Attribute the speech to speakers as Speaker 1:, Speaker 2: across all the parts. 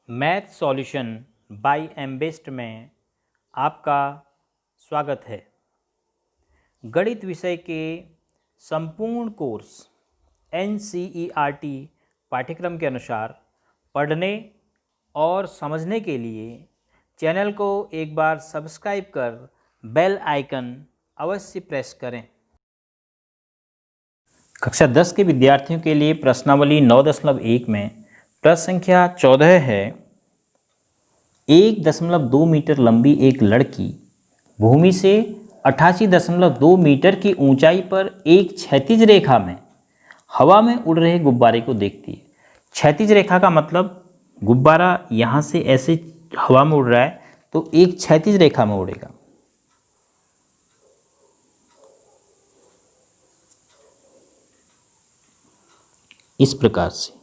Speaker 1: Math solution bye एमबेस्ट में आपका स्वागत है। गणित विषय के संपूर्ण कोर्स NCERT पाठ्यक्रम के अनुसार पढ़ने और समझने के लिए चैनल को एक बार सब्सक्राइब कर बेल आइकन अवश्य प्रेस करें। कक्षा 10 के विद्यार्थियों के लिए प्रश्नावली 9.1 में प्रश्न संख्या 14 है। 1.2 मीटर लंबी एक लड़की भूमि से 88.2 मीटर की ऊंचाई पर एक क्षैतिज रेखा में हवा में उड़ रहे गुब्बारे को देखती है। क्षैतिज रेखा का मतलब गुब्बारा यहाँ से ऐसे हवा में उड़ रहा है तो एक क्षैतिज रेखा में उड़ेगा। इस प्रकार से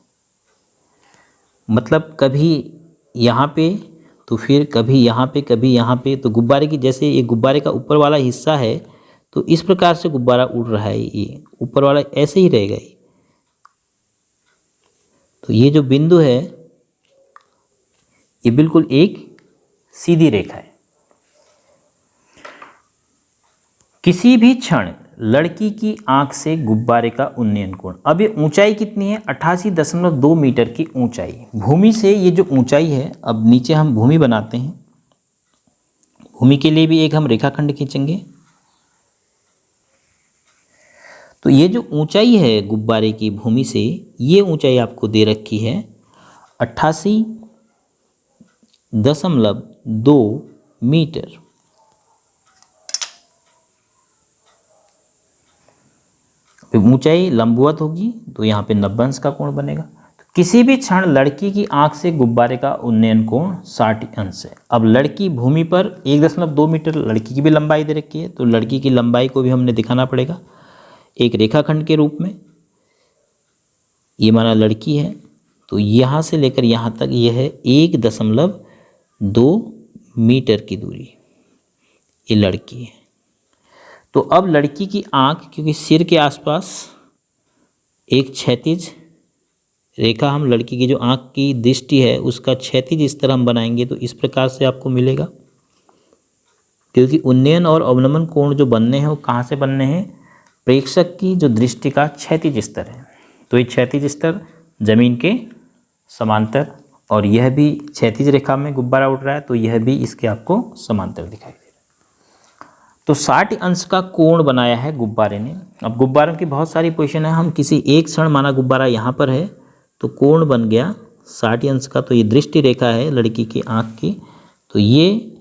Speaker 1: मतलब कभी यहाँ पे तो फिर कभी यहाँ पे कभी यहाँ पे, तो गुब्बारे की जैसे ये गुब्बारे का ऊपर वाला हिस्सा है तो इस प्रकार से गुब्बारा उड़ रहा है। ये ऊपर वाला ऐसे ही रहेगा। तो ये जो बिंदु है ये बिल्कुल एक सीधी रेखा है। किसी भी क्षण लड़की की आंख से गुब्बारे का उन्नयन कोण। अब ये ऊंचाई कितनी है? 88.2 मीटर की ऊंचाई। भूमि से ये जो ऊंचाई है, अब नीचे हम भूमि बनाते हैं। भूमि के लिए भी एक हम रेखाखंड खींचेंगे। तो ये जो ऊंचाई है गुब्बारे की भूमि से, ये ऊंचाई आपको दे रखी है 88.2 मीटर। ऊंचाई लंबवत होगी तो यहाँ पे 90 अंश का कोण बनेगा। तो किसी भी क्षण लड़की की आंख से गुब्बारे का उन्नयन कोण 60 अंश है। अब लड़की भूमि पर 1.2 मीटर लड़की की भी लंबाई दे रखी है, तो लड़की की लंबाई को भी हमने दिखाना पड़ेगा एक रेखाखंड के रूप में। ये माना लड़की है तो यहाँ से लेकर यहाँ तक यह है 1.2 मीटर की दूरी, ये लड़की है। तो अब लड़की की आंख, क्योंकि सिर के आसपास एक क्षैतिज रेखा, हम लड़की की जो आंख की दृष्टि है उसका क्षैतिज इस तरह हम बनाएंगे तो इस प्रकार से आपको मिलेगा। क्योंकि उन्नयन और अवनमन कोण जो बनने हैं वो कहाँ से बनने हैं? प्रेक्षक की जो दृष्टि का क्षैतिज स्तर है। तो ये क्षैतिज स्तर जमीन के समांतर, और यह भी क्षैतिज रेखा में गुब्बारा उड़ रहा है तो यह भी इसके आपको समांतर दिखाई दे रहा है। तो 60 अंश का कोण बनाया है गुब्बारे ने। अब गुब्बारों की बहुत सारी पोजीशन है, हम किसी एक क्षण माना गुब्बारा यहाँ पर है तो कोण बन गया 60 अंश का। तो ये दृष्टि रेखा है लड़की की आँख की, तो ये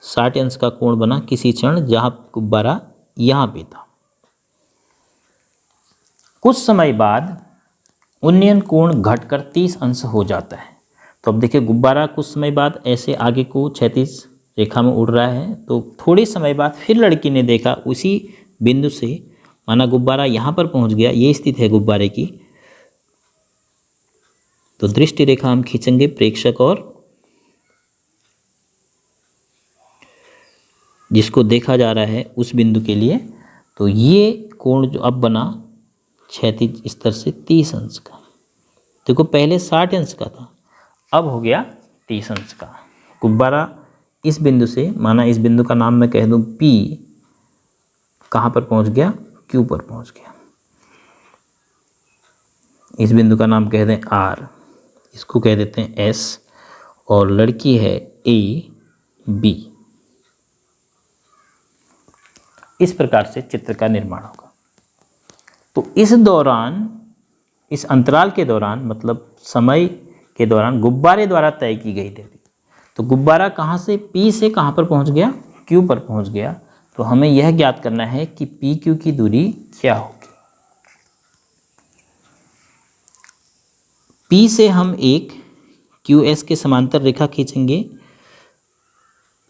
Speaker 1: 60 अंश का कोण बना किसी क्षण जहाँ गुब्बारा यहाँ पे था। कुछ समय बाद उन्नयन कोण घटकर 30 अंश हो जाता है। तो अब देखिए गुब्बारा कुछ समय बाद ऐसे आगे को क्षैतिज रेखा में उड़ रहा है, तो थोड़े समय बाद फिर लड़की ने देखा उसी बिंदु से, माना गुब्बारा यहाँ पर पहुँच गया, ये स्थिति है गुब्बारे की, तो दृष्टि रेखा हम खींचेंगे प्रेक्षक और जिसको देखा जा रहा है उस बिंदु के लिए। तो ये कोण जो अब बना क्षैतिज स्तर से 30 अंश का। देखो पहले 60 अंश का था, अब हो गया 30 अंश का। गुब्बारा इस बिंदु से, माना इस बिंदु का नाम मैं कह दूं P, कहाँ पर पहुंच गया? Q पर पहुंच गया। इस बिंदु का नाम कह दें R, इसको कह देते हैं S, और लड़की है A B। इस प्रकार से चित्र का निर्माण होगा। तो इस दौरान, इस अंतराल के दौरान, मतलब समय के दौरान गुब्बारे द्वारा तय की गई दूरी। तो गुब्बारा कहाँ से? P से कहाँ पर पहुँच गया? Q पर पहुँच गया। तो हमें यह ज्ञात करना है कि PQ की दूरी क्या होगी। P से हम एक QS के समांतर रेखा खींचेंगे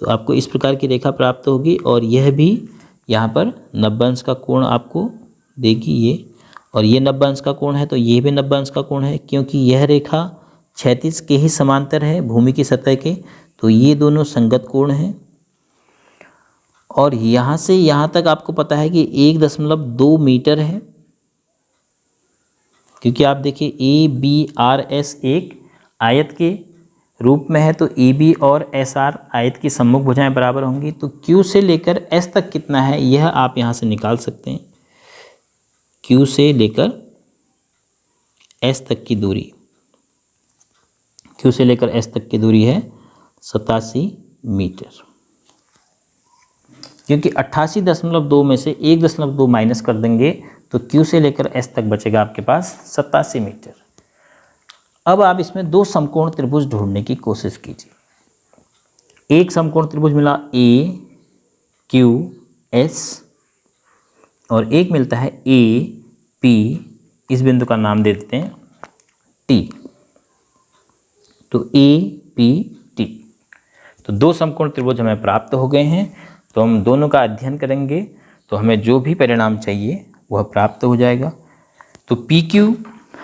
Speaker 1: तो आपको इस प्रकार की रेखा प्राप्त होगी, और यह भी यहाँ पर 90 अंश का कोण आपको देगी ये, और ये 90 अंश का कोण है तो ये भी 90 अंश का कोण है, क्योंकि यह रेखा क्षैतिज के ही समांतर है भूमि की सतह के, तो ये दोनों संगत कोण हैं। और यहाँ से यहाँ तक आपको पता है कि 1.2 मीटर है, क्योंकि आप देखिए ABRS एक आयत के रूप में है तो ए बी और एस आर आयत की सम्मुख भुजाएं बराबर होंगी। तो क्यू से लेकर एस तक कितना है यह आप यहाँ से निकाल सकते हैं। क्यू से लेकर एस तक की दूरी, क्यू से लेकर एस तक की दूरी है 87 मीटर। क्योंकि 88.2 में से 1.2 माइनस कर देंगे तो क्यू से लेकर एस तक बचेगा आपके पास 87 मीटर। अब आप इसमें दो समकोण त्रिभुज ढूंढने की कोशिश कीजिए। एक समकोण त्रिभुज मिला ए क्यू एस और एक मिलता है ए पी, इस बिंदु का नाम दे देते हैं टी। तो ए पी टी, तो दो समकोण त्रिभुज हमें प्राप्त हो गए हैं। तो हम दोनों का अध्ययन करेंगे तो हमें जो भी परिणाम चाहिए वह प्राप्त हो जाएगा। तो पी क्यू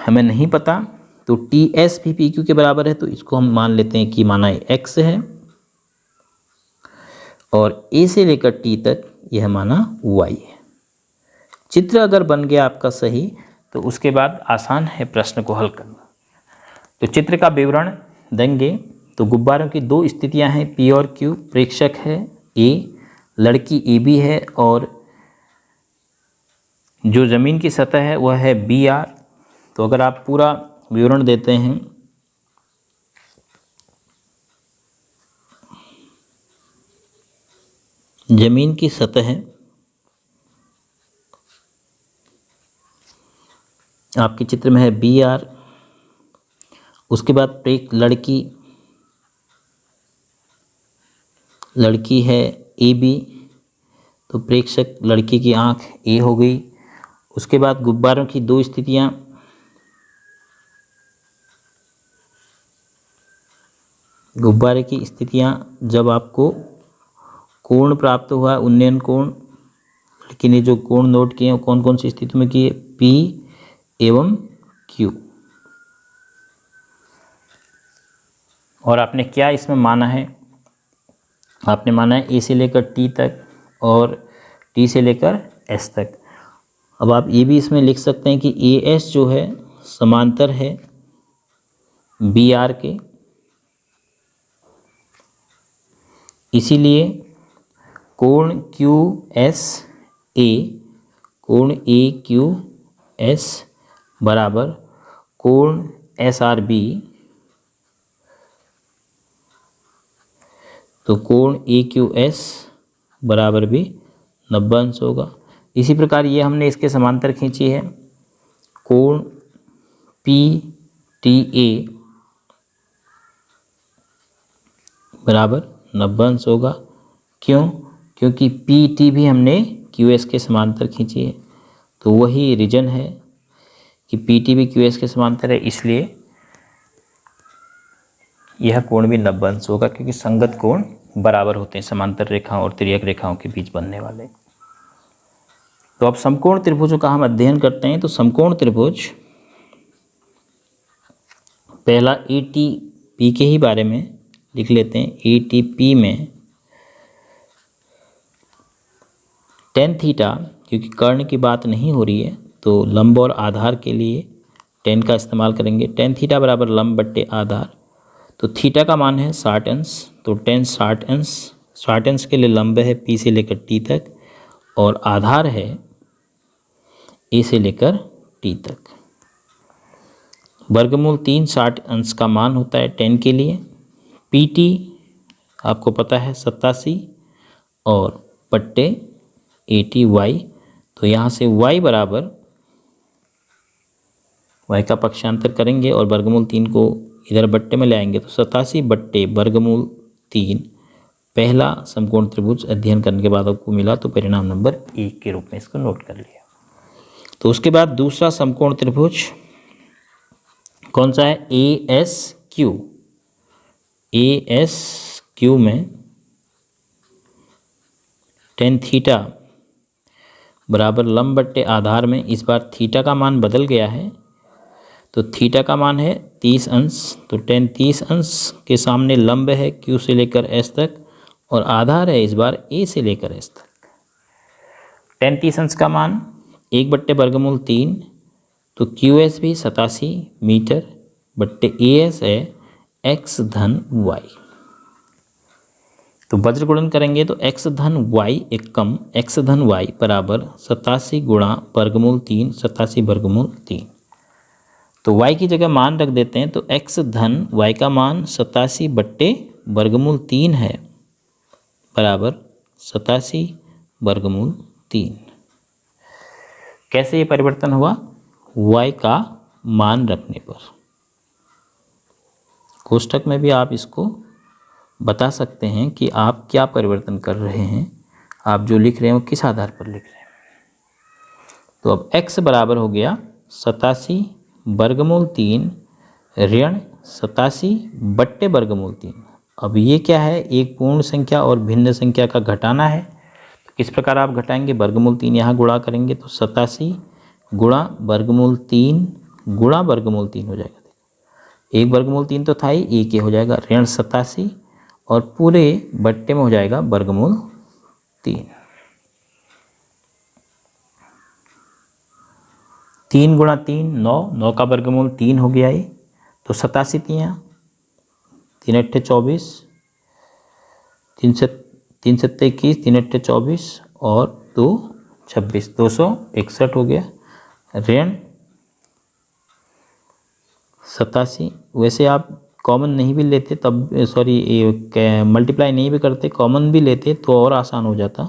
Speaker 1: हमें नहीं पता, तो टी एस भी पी क्यू के बराबर है, तो इसको हम मान लेते हैं कि माना एक्स है और ए से लेकर टी तक यह माना वाई है। चित्र अगर बन गया आपका सही तो उसके बाद आसान है प्रश्न को हल करना। तो चित्र का विवरण देंगे तो गुब्बारों की दो स्थितियां हैं, पी और क्यू, प्रेक्षक है ए, लड़की ए बी है और जो ज़मीन की सतह है वह है बी आर। तो अगर आप पूरा विवरण देते हैं, जमीन की सतह आपके चित्र में है बी आर, उसके बाद लड़की है ए बी, तो प्रेक्षक लड़की की आंख ए हो गई। उसके बाद गुब्बारों की दो स्थितियां, गुब्बारे की स्थितियां जब आपको कोण प्राप्त हुआ, उन्नयन कोण, लड़की ने जो कोण नोट किए हैं कौन कौन सी स्थिति में किए, पी एवं क्यू। और आपने क्या इसमें माना है, आपने माना है ए से लेकर टी तक और टी से लेकर एस तक। अब आप ये भी इसमें लिख सकते हैं कि ए एस जो है समांतर है बी आर के, इसीलिए कोण क्यू एस ए, कोण ए क्यू एस बराबर कोण एस आर बी, तो कोण ए क्यू एस बराबर भी 90 अंश होगा। इसी प्रकार ये हमने इसके समांतर खींची है, कोण पी टी ए बराबर 90 अंश होगा। क्यों? क्योंकि पी टी भी हमने क्यू एस के समांतर खींची है, तो वही रीजन है कि पी टी भी क्यू एस के समांतर है, इसलिए यह कोण भी 90 अंश होगा, क्योंकि संगत कोण बराबर होते हैं समांतर रेखाओं और तिर्यक रेखाओं के बीच बनने वाले। तो अब समकोण त्रिभुजों का हम अध्ययन करते हैं। तो समकोण त्रिभुज, पहला ए टी पी के ही बारे में लिख लेते हैं। ए टी पी में टेन थीटा, क्योंकि कर्ण की बात नहीं हो रही है तो लंब और आधार के लिए टेन का इस्तेमाल करेंगे। टेन थीटा बराबर लंब बट्टे आधार, तो थीटा का मान है 60 अंश, तो टेन 60 अंश, 60 अंश के लिए लंब है पी से लेकर टी तक और आधार है ए से लेकर टी तक। वर्गमूल 3 60 अंश का मान होता है टेन के लिए। पी टी आपको पता है 87 और बट्टे 80 वाई, तो यहाँ से y बराबर, y का पक्षांतर करेंगे और वर्गमूल 3 को इधर बट्टे में ले आएंगे, तो 87 बट्टे वर्गमूल 3 पहला समकोण त्रिभुज अध्ययन करने के बाद आपको मिला, तो परिणाम नंबर 1 के रूप में इसको नोट कर लिया। तो उसके बाद दूसरा समकोण त्रिभुज कौन सा है, A S Q. A S Q में टेन थीटा बराबर लंब बट्टे आधार में, इस बार थीटा का मान बदल गया है, तो थीटा का मान है 30 अंश, तो टेन 30 अंश के सामने लंब है क्यू से लेकर एस तक और आधार है इस बार ए से लेकर एस तक। टेन 30 अंश का मान 1 बट्टे वर्गमूल 3, तो क्यू एस भी 87 मीटर बट्टे ए एस है x धन y। तो वज्र गुणन करेंगे तो x धन y एकम x धन y बराबर 87 गुणा वर्गमूल 3 87 वर्गमूल 3। तो y की जगह मान रख देते हैं तो x धन y का मान 87 बट्टे वर्गमूल 3 है बराबर 87 वर्गमूल 3। कैसे ये परिवर्तन हुआ? y का मान रखने पर। कोष्ठक में भी आप इसको बता सकते हैं कि आप क्या परिवर्तन कर रहे हैं, आप जो लिख रहे हैं वो किस आधार पर लिख रहे हैं। तो अब x बराबर हो गया 87 वर्गमूल 3 ऋण 87 बट्टे वर्गमूल 3। अब ये क्या है? एक पूर्ण संख्या और भिन्न संख्या का घटाना है। तो किस प्रकार आप घटाएंगे? वर्गमूल 3 यहाँ गुणा करेंगे तो 87 गुणा वर्गमूल 3 गुणा वर्गमूल 3 हो जाएगा। एक वर्गमूल 3 तो था ही, एक ये हो जाएगा ऋण 87 और पूरे बट्टे में हो जाएगा वर्गमूल 3। 3 गुणा 3 9, 9 का वर्गमूल 3 हो गया ये। तो 87 3 अट्ठे 24, 3 सत्ते 21, 3 अट्ठे 24 और 2 26, 261 हो गया ऋण 87। वैसे आप कॉमन नहीं भी लेते तब, सॉरी मल्टीप्लाई नहीं भी करते, कॉमन भी लेते तो और आसान हो जाता।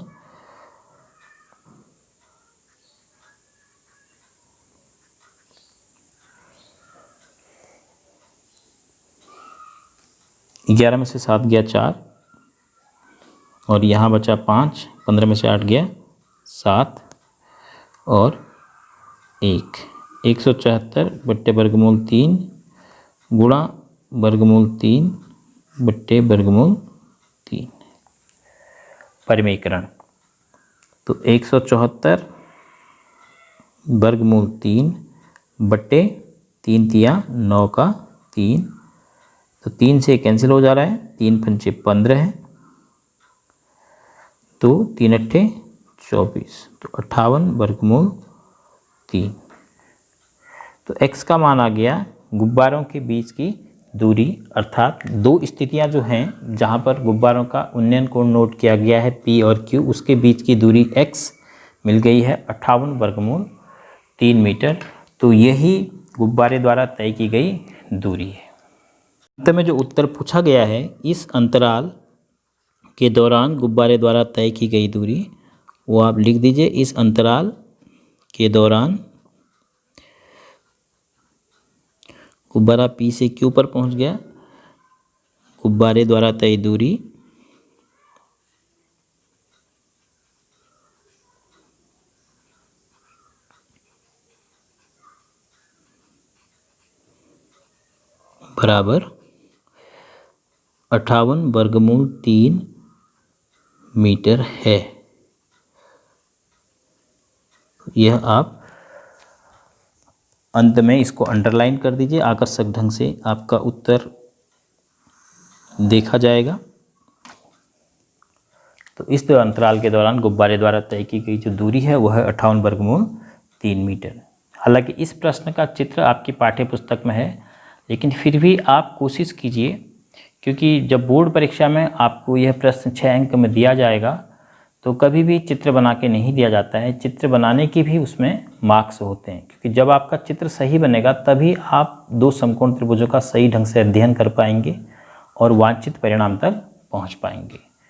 Speaker 1: ग्यारह में से 7 गया 4 और यहाँ बचा 5, 15 में से 8 गया 7 और 1, 174 बट्टे वर्गमूल 3 गुणा वर्गमूल 3 बट्टे वर्गमूल 3 परिमेयकरण। तो 174 वर्गमूल 3 बट्टे 3 तिया 9 का 3, तो 3 से कैंसिल हो जा रहा है, 3 पंचे 15 है, तो 3 अट्ठे 24, तो 58 वर्गमूल 3। तो x का मान आ गया गुब्बारों के बीच की दूरी, अर्थात दो स्थितियां जो हैं जहां पर गुब्बारों का उन्नयन कोण नोट किया गया है P और Q, उसके बीच की दूरी x मिल गई है 58 वर्गमूल 3 मीटर। तो यही गुब्बारे द्वारा तय की गई दूरी है। अंत में जो उत्तर पूछा गया है, इस अंतराल के दौरान गुब्बारे द्वारा तय की गई दूरी, वो आप लिख दीजिए। इस अंतराल के दौरान गुब्बारा P से Q पर पहुंच गया, गुब्बारे द्वारा तय दूरी बराबर 58 वर्गमूल 3 मीटर है। यह आप अंत में इसको अंडरलाइन कर दीजिए, आकर्षक ढंग से आपका उत्तर देखा जाएगा। तो इस अंतराल के दौरान गुब्बारे द्वारा तय की गई जो दूरी है वह है 58 वर्गमूल 3 मीटर। हालांकि इस प्रश्न का चित्र आपकी पाठ्य पुस्तक में है, लेकिन फिर भी आप कोशिश कीजिए, क्योंकि जब बोर्ड परीक्षा में आपको यह प्रश्न 6 अंक में दिया जाएगा तो कभी भी चित्र बना के नहीं दिया जाता है, चित्र बनाने की भी उसमें मार्क्स होते हैं। क्योंकि जब आपका चित्र सही बनेगा तभी आप दो समकोण त्रिभुजों का सही ढंग से अध्ययन कर पाएंगे और वांछित परिणाम तक पहुंच पाएंगे।